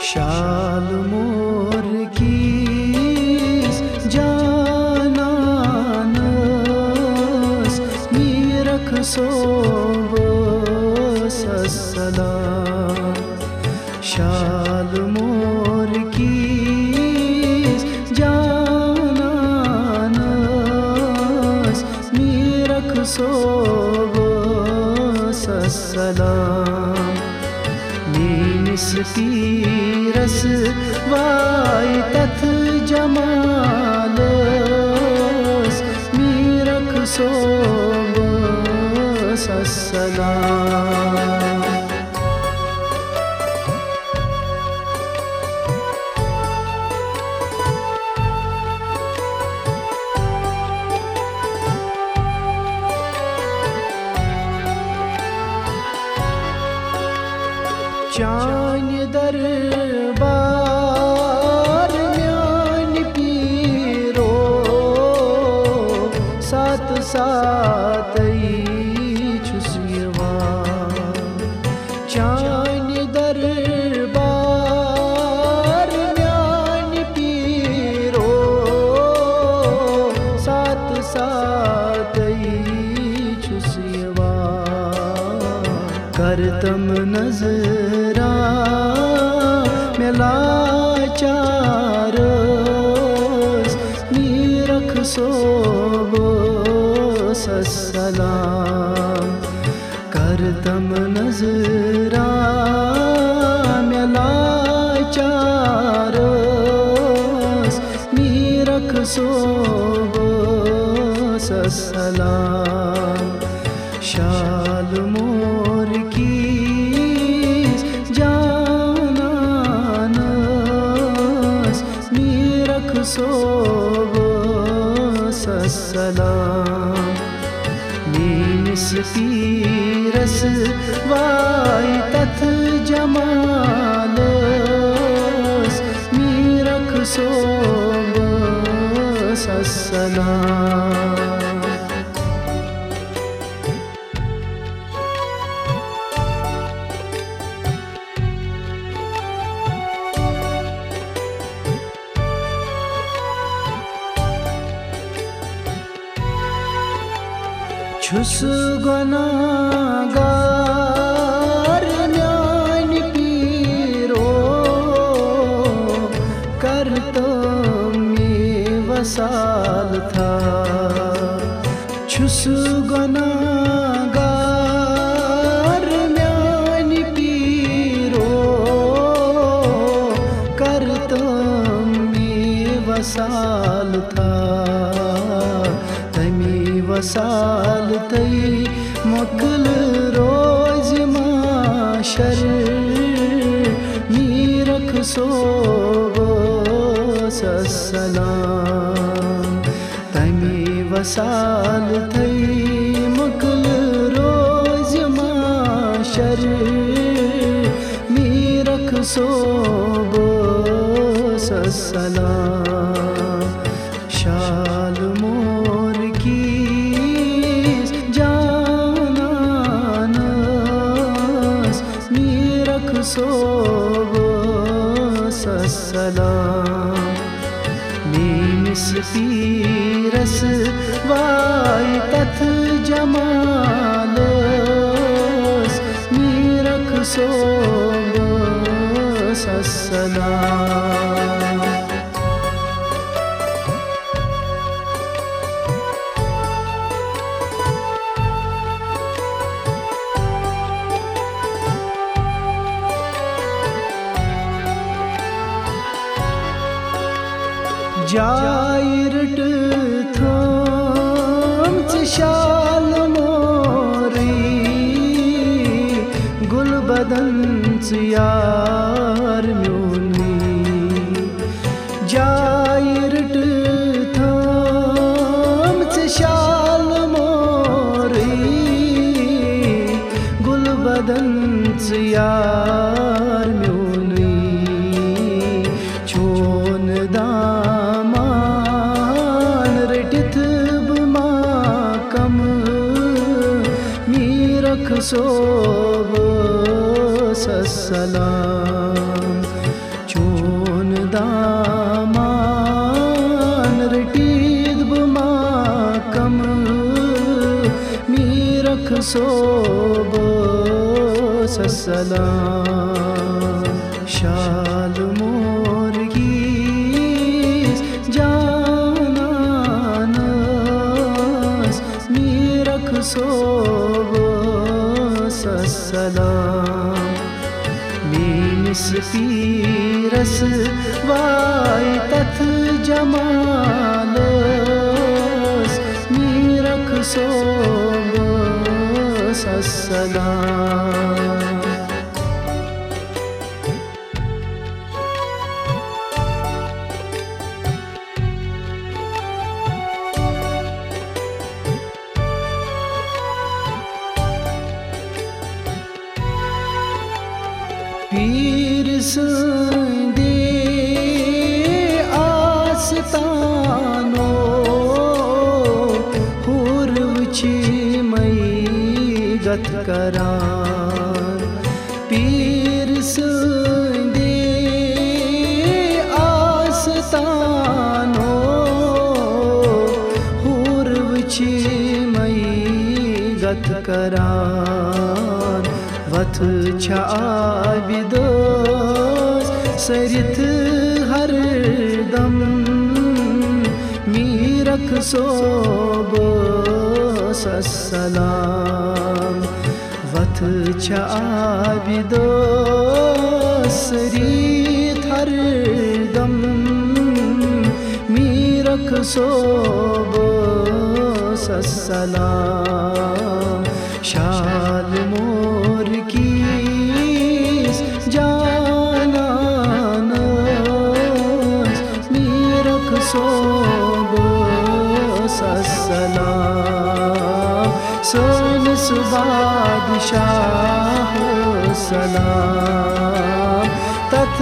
शाल मोर keys जानस मीरख Sobers सलाम। शाल मोर keys जानस मीरख सोबस सलाम। नीस तीरस वाय तथ जमालस मीरख सोबस सलाम। चान दरबार म्यान पीरो सात सातई छुसियवा। चान दरबार म्यान पीरो सात सातई छुसियवा। करतम नजरा लाचारस मीरख सोबस सलाम। करतम नजरा लाचारस मीरख सोबस सलाम। शाल मोर कीस जानस मीरख सोबस सलाम। नीस तीरस वाय तथ जमालस मीरख सोबस सलाम। छुस गुनाहगार म्यान पीरो करतम में वसाल था। छुस गुनाहगार म्यान पीरो करतम में वसाल था। वसाल तई मकल रोज माशर मीरख सोबस सलाम। तमी वसाल तई मकल रोज माशर मीरख सोबस सलाम। शाल मोर कीस जानस मीरख सोबस सलाम। नीस तीरस वाय तथ जमालस मीरख सोबस सलाम। जायरट थोम शाल मोरी गुल बदन यार म्योनी। जायरट थोम शाल मोरी गुल बदन यार म्योनी। छोन दामान रटित बुमा कम मीरख सोबस सलाम। चोन दामान रटीद बमा कम मीरख सोब ससलाम शाल मोर गीस जानानस मीरख सोब ससलाम मीनिस पीरस वाई तथ जमालस मीरख सोब ससलाम पीर संदे आस्तानो हुर्वची मई गत करान पीर संदे आस्तानो हुर्वची मई गत करान वथ छाबिदोस सरित हर दम मीरख सोब ससलाम वथ छाबिदोस सरित हर दम मीरख सोब ससलाम शाल मोर कीस जानानस मीरख सोब ससलाम सोनस बादशाह सलाम तथ